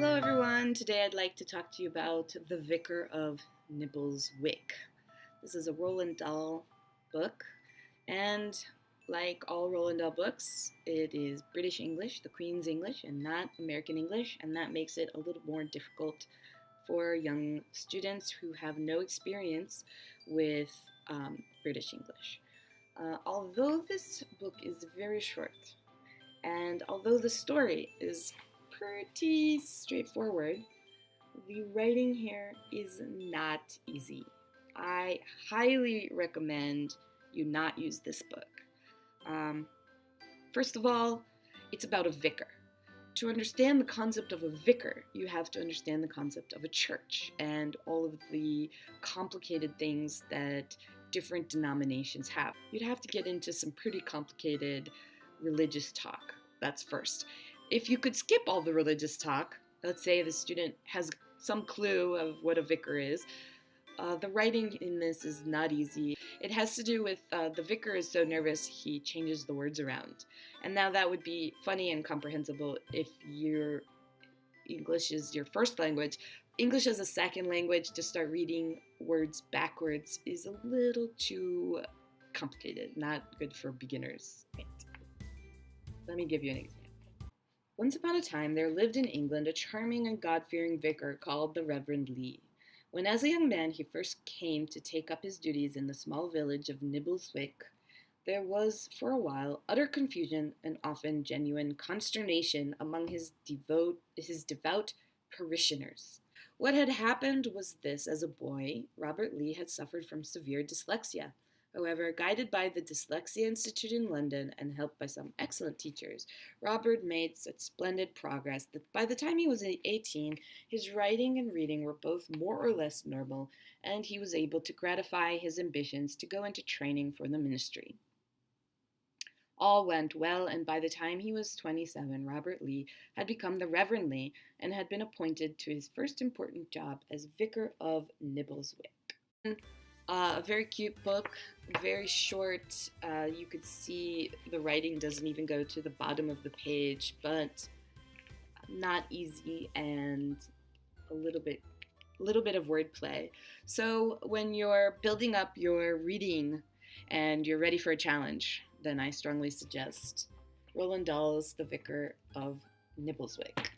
Hello everyone, today I'd like to talk to you about The Vicar of Nibbleswick. This is a Roald Dahl book, and like all Roald Dahl books, it is British English, the Queen's English, and not American English, and that makes it a little more difficult for young students who have no experience with British English. Although this book is very short, and although the story is pretty straightforward, the writing here is not easy. I highly recommend you not use this book. First of all, it's about a vicar. To understand the concept of a vicar, you have to understand the concept of a church and all of the complicated things that different denominations have. You'd have to get into some pretty complicated religious talk. That's first. If you could skip all the religious talk, let's say the student has some clue of what a vicar is, the writing in this is not easy. It has to do with the vicar is so nervous he changes the words around. And now that would be funny and comprehensible if your English is your first language. English as a second language, to start reading words backwards is a little too complicated, not good for beginners. Right. Let me give you an example. Once upon a time there lived in England a charming and God-fearing vicar called the Reverend Lee. When as a young man he first came to take up his duties in the small village of Nibbleswick, there was, for a while, utter confusion and often genuine consternation among his devout parishioners. What had happened was this: as a boy, Robert Lee had suffered from severe dyslexia. However, guided by the Dyslexia Institute in London and helped by some excellent teachers, Robert made such splendid progress that by the time he was 18, his writing and reading were both more or less normal, and he was able to gratify his ambitions to go into training for the ministry. All went well, and by the time he was 27, Robert Lee had become the Reverend Lee and had been appointed to his first important job as Vicar of Nibbleswick. A very cute book, very short. You could see the writing doesn't even go to the bottom of the page, but not easy and a little bit of wordplay. So when you're building up your reading and you're ready for a challenge, then I strongly suggest Roald Dahl's The Vicar of Nibbleswick.